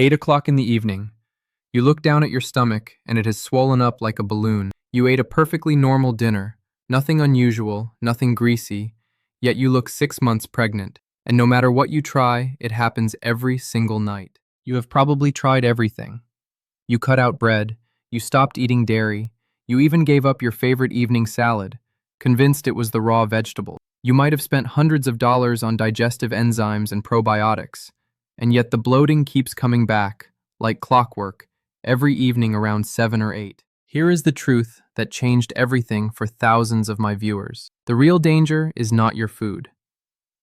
8 o'clock in the evening. You look down at your stomach and it has swollen up like a balloon. You ate a perfectly normal dinner, nothing unusual, nothing greasy, yet you look 6 months pregnant. And no matter what you try, it happens every single night. You have probably tried everything. You cut out bread, you stopped eating dairy, you even gave up your favorite evening salad, convinced it was the raw vegetable. You might have spent hundreds of dollars on digestive enzymes and probiotics, and yet the bloating keeps coming back, like clockwork, every evening around 7 or 8. Here is the truth that changed everything for thousands of my viewers. The real danger is not your food.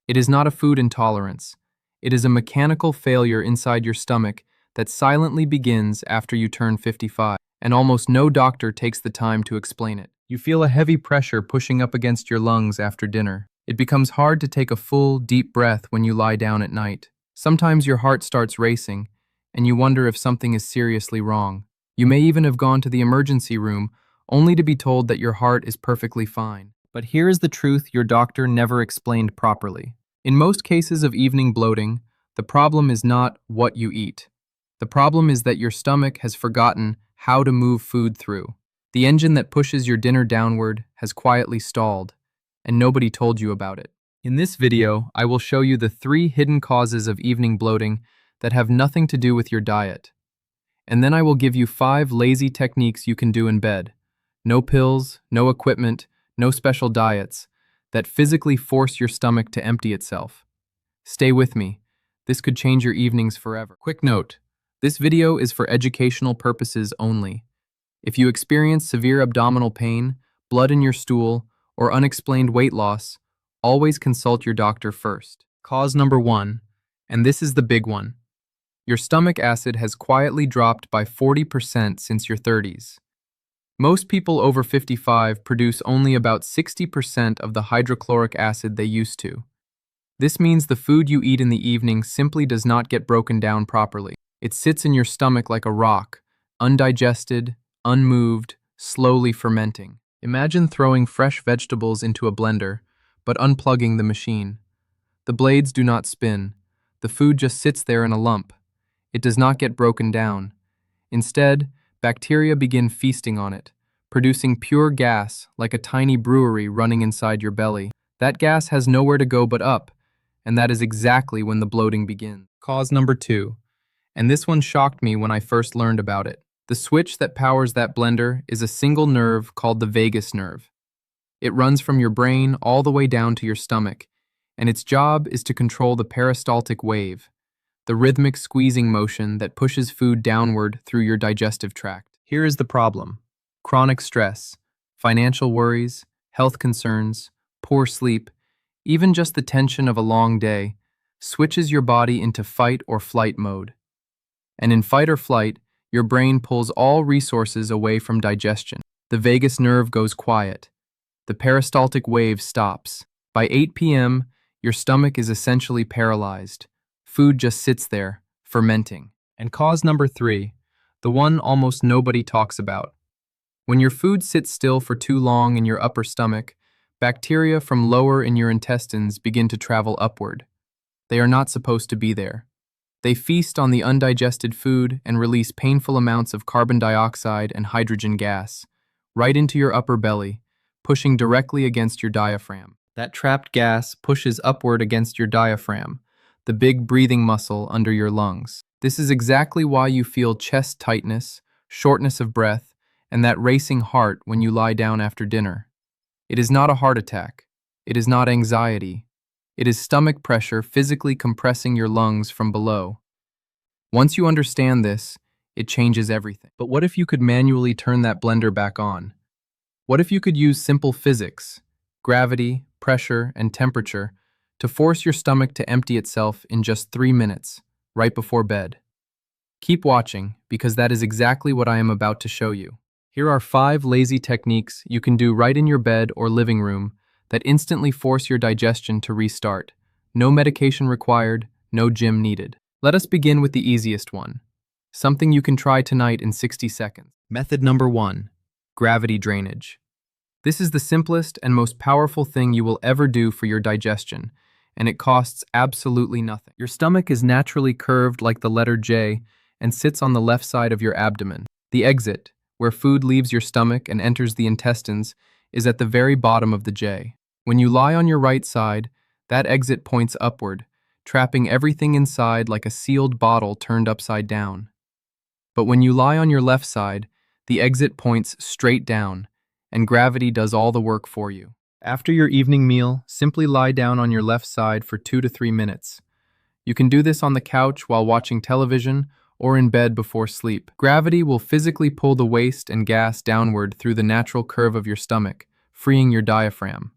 It is not a food intolerance. It is a mechanical failure inside your stomach that silently begins after you turn 55, and almost no doctor takes the time to explain it. You feel a heavy pressure pushing up against your lungs after dinner. It becomes hard to take a full, deep breath when you lie down at night. Sometimes your heart starts racing, and you wonder if something is seriously wrong. You may even have gone to the emergency room, only to be told that your heart is perfectly fine. But here is the truth your doctor never explained properly. In most cases of evening bloating, the problem is not what you eat. The problem is that your stomach has forgotten how to move food through. The engine that pushes your dinner downward has quietly stalled, and nobody told you about it. In this video, I will show you the 3 hidden causes of evening bloating that have nothing to do with your diet. And then I will give you 5 lazy techniques you can do in bed. No pills, no equipment, no special diets, that physically force your stomach to empty itself. Stay with me. This could change your evenings forever. Quick note. This video is for educational purposes only. If you experience severe abdominal pain, blood in your stool, or unexplained weight loss, always consult your doctor first. Cause number 1, and this is the big one. Your stomach acid has quietly dropped by 40% since your 30s. Most people over 55 produce only about 60% of the hydrochloric acid they used to. This means the food you eat in the evening simply does not get broken down properly. It sits in your stomach like a rock, undigested, unmoved, slowly fermenting. Imagine throwing fresh vegetables into a blender, but unplugging the machine. The blades do not spin. The food just sits there in a lump. It does not get broken down. Instead, bacteria begin feasting on it, producing pure gas like a tiny brewery running inside your belly. That gas has nowhere to go but up, and that is exactly when the bloating begins. Cause number 2. And this one shocked me when I first learned about it. The switch that powers that blender is a single nerve called the vagus nerve. It runs from your brain all the way down to your stomach, and its job is to control the peristaltic wave, the rhythmic squeezing motion that pushes food downward through your digestive tract. Here is the problem. Chronic stress, financial worries, health concerns, poor sleep, even just the tension of a long day, switches your body into fight or flight mode. And in fight or flight, your brain pulls all resources away from digestion. The vagus nerve goes quiet. The peristaltic wave stops. By 8 p.m., your stomach is essentially paralyzed. Food just sits there, fermenting. And cause number 3, the one almost nobody talks about. When your food sits still for too long in your upper stomach, bacteria from lower in your intestines begin to travel upward. They are not supposed to be there. They feast on the undigested food and release painful amounts of carbon dioxide and hydrogen gas, right into your upper belly, pushing directly against your diaphragm. That trapped gas pushes upward against your diaphragm, the big breathing muscle under your lungs. This is exactly why you feel chest tightness, shortness of breath, and that racing heart when you lie down after dinner. It is not a heart attack. It is not anxiety. It is stomach pressure physically compressing your lungs from below. Once you understand this, it changes everything. But what if you could manually turn that blender back on? What if you could use simple physics, gravity, pressure, and temperature to force your stomach to empty itself in just 3 minutes, right before bed? Keep watching, because that is exactly what I am about to show you. Here are 5 lazy techniques you can do right in your bed or living room that instantly force your digestion to restart. No medication required, no gym needed. Let us begin with the easiest one. Something you can try tonight in 60 seconds. Method number 1, gravity drainage. This is the simplest and most powerful thing you will ever do for your digestion, and it costs absolutely nothing. Your stomach is naturally curved like the letter J, and sits on the left side of your abdomen. The exit, where food leaves your stomach and enters the intestines, is at the very bottom of the J. When you lie on your right side, that exit points upward, trapping everything inside like a sealed bottle turned upside down. But when you lie on your left side, the exit points straight down, and gravity does all the work for you. After your evening meal, simply lie down on your left side for 2 to 3 minutes. You can do this on the couch while watching television or in bed before sleep. Gravity will physically pull the waste and gas downward through the natural curve of your stomach, freeing your diaphragm.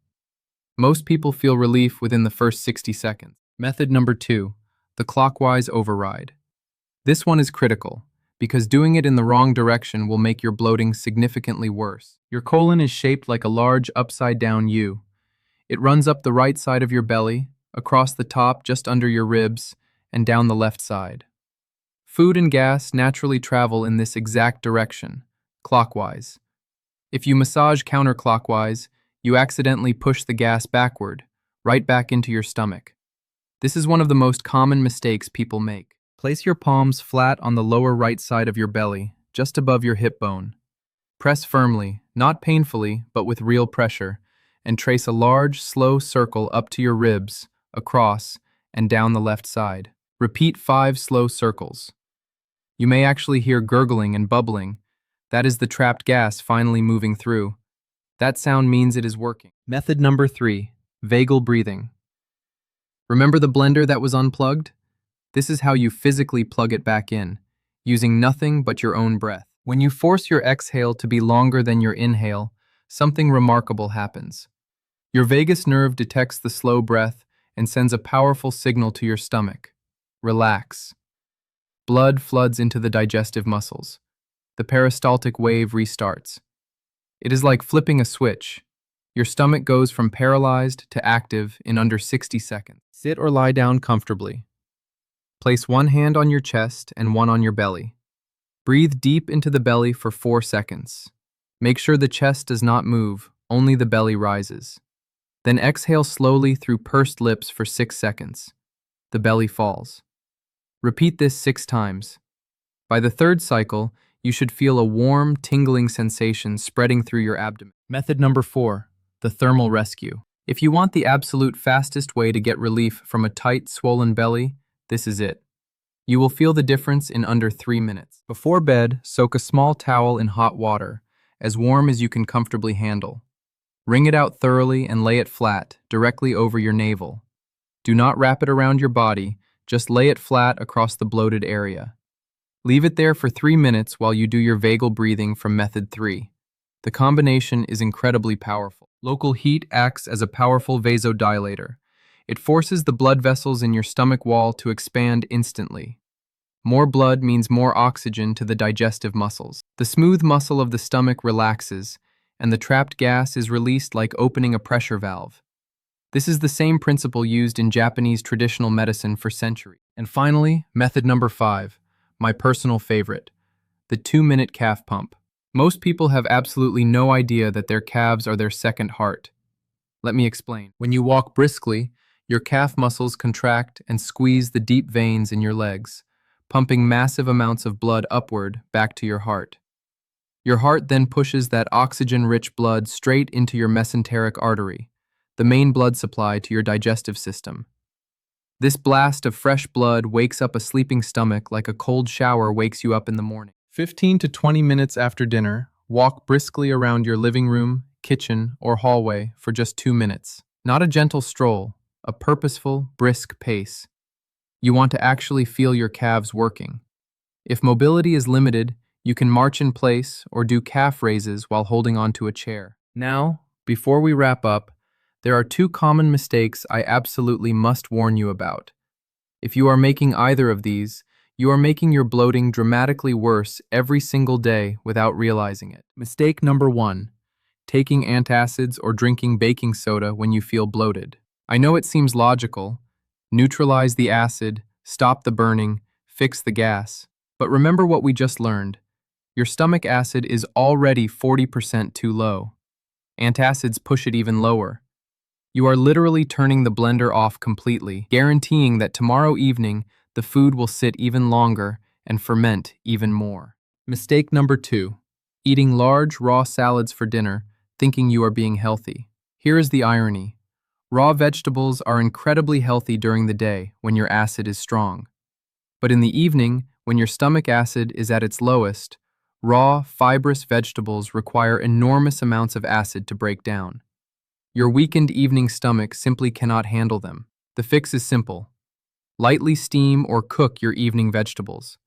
Most people feel relief within the first 60 seconds. Method number 2, the clockwise override. This one is critical, because doing it in the wrong direction will make your bloating significantly worse. Your colon is shaped like a large upside-down U. It runs up the right side of your belly, across the top just under your ribs, and down the left side. Food and gas naturally travel in this exact direction, clockwise. If you massage counterclockwise, you accidentally push the gas backward, right back into your stomach. This is one of the most common mistakes people make. Place your palms flat on the lower right side of your belly, just above your hip bone. Press firmly, not painfully, but with real pressure, and trace a large, slow circle up to your ribs, across, and down the left side. Repeat 5 slow circles. You may actually hear gurgling and bubbling. That is the trapped gas finally moving through. That sound means it is working. Method number 3, vagal breathing. Remember the blender that was unplugged? This is how you physically plug it back in, using nothing but your own breath. When you force your exhale to be longer than your inhale, something remarkable happens. Your vagus nerve detects the slow breath and sends a powerful signal to your stomach. Relax. Blood floods into the digestive muscles. The peristaltic wave restarts. It is like flipping a switch. Your stomach goes from paralyzed to active in under 60 seconds. Sit or lie down comfortably. Place one hand on your chest and one on your belly. Breathe deep into the belly for 4 seconds. Make sure the chest does not move, only the belly rises. Then exhale slowly through pursed lips for 6 seconds. The belly falls. Repeat this 6 times. By the 3rd cycle, you should feel a warm, tingling sensation spreading through your abdomen. Method number 4, the thermal rescue. If you want the absolute fastest way to get relief from a tight, swollen belly, this is it. You will feel the difference in under 3 minutes. Before bed, soak a small towel in hot water, as warm as you can comfortably handle. Wring it out thoroughly and lay it flat, directly over your navel. Do not wrap it around your body, just lay it flat across the bloated area. Leave it there for 3 minutes while you do your vagal breathing from method 3. The combination is incredibly powerful. Local heat acts as a powerful vasodilator. It forces the blood vessels in your stomach wall to expand instantly. More blood means more oxygen to the digestive muscles. The smooth muscle of the stomach relaxes, and the trapped gas is released like opening a pressure valve. This is the same principle used in Japanese traditional medicine for centuries. And finally, method number 5, my personal favorite, the 2-minute calf pump. Most people have absolutely no idea that their calves are their second heart. Let me explain. When you walk briskly, your calf muscles contract and squeeze the deep veins in your legs, pumping massive amounts of blood upward back to your heart. Your heart then pushes that oxygen-rich blood straight into your mesenteric artery, the main blood supply to your digestive system. This blast of fresh blood wakes up a sleeping stomach like a cold shower wakes you up in the morning. 15 to 20 minutes after dinner, walk briskly around your living room, kitchen, or hallway for just 2 minutes. Not a gentle stroll, a purposeful, brisk pace. You want to actually feel your calves working. If mobility is limited, you can march in place or do calf raises while holding onto a chair. Now, before we wrap up, there are 2 common mistakes I absolutely must warn you about. If you are making either of these, you are making your bloating dramatically worse every single day without realizing it. Mistake number 1, taking antacids or drinking baking soda when you feel bloated. I know it seems logical. Neutralize the acid, stop the burning, fix the gas. But remember what we just learned. Your stomach acid is already 40% too low. Antacids push it even lower. You are literally turning the blender off completely, guaranteeing that tomorrow evening the food will sit even longer and ferment even more. Mistake number 2. Eating large, raw salads for dinner, thinking you are being healthy. Here is the irony. Raw vegetables are incredibly healthy during the day when your acid is strong. But in the evening, when your stomach acid is at its lowest, raw, fibrous vegetables require enormous amounts of acid to break down. Your weakened evening stomach simply cannot handle them. The fix is simple. Lightly steam or cook your evening vegetables.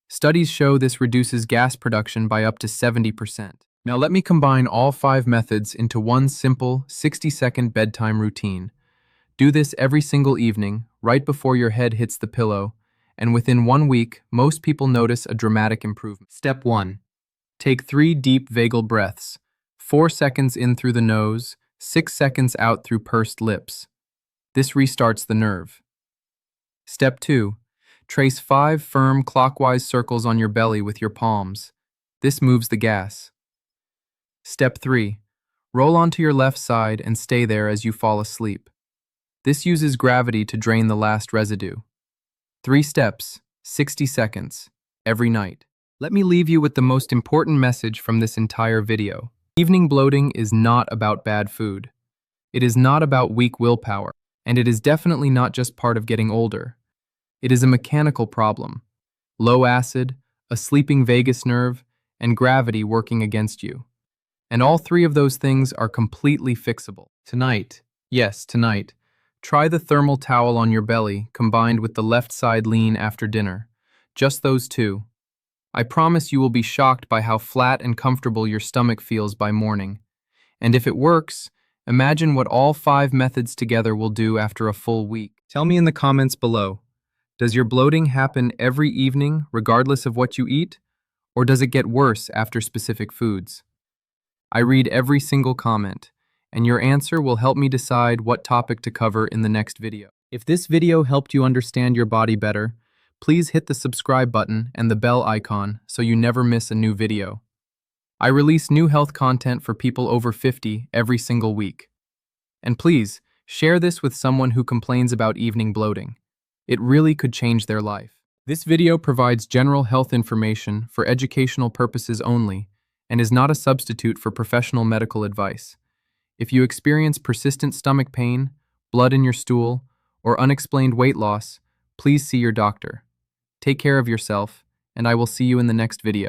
Studies show this reduces gas production by up to 70%. Now let me combine all 5 methods into one simple 60-second bedtime routine. Do this every single evening, right before your head hits the pillow, and within 1 week, most people notice a dramatic improvement. Step 1. Take 3 deep vagal breaths, 4 seconds in through the nose, 6 seconds out through pursed lips. This restarts the nerve. Step 2. Trace 5 firm clockwise circles on your belly with your palms. This moves the gas. Step 3. Roll onto your left side and stay there as you fall asleep. This uses gravity to drain the last residue. 3 steps, 60 seconds, every night. Let me leave you with the most important message from this entire video. Evening bloating is not about bad food. It is not about weak willpower, and it is definitely not just part of getting older. It is a mechanical problem. Low acid, a sleeping vagus nerve, and gravity working against you. And all 3 of those things are completely fixable. Tonight, yes, tonight, try the thermal towel on your belly combined with the left side lean after dinner. Just those 2. I promise you will be shocked by how flat and comfortable your stomach feels by morning. And if it works, imagine what all 5 methods together will do after a full week. Tell me in the comments below, does your bloating happen every evening regardless of what you eat? Or does it get worse after specific foods? I read every single comment, and your answer will help me decide what topic to cover in the next video. If this video helped you understand your body better, please hit the subscribe button and the bell icon so you never miss a new video. I release new health content for people over 50 every single week. And please, share this with someone who complains about evening bloating. It really could change their life. This video provides general health information for educational purposes only and is not a substitute for professional medical advice. If you experience persistent stomach pain, blood in your stool, or unexplained weight loss, please see your doctor. Take care of yourself, and I will see you in the next video.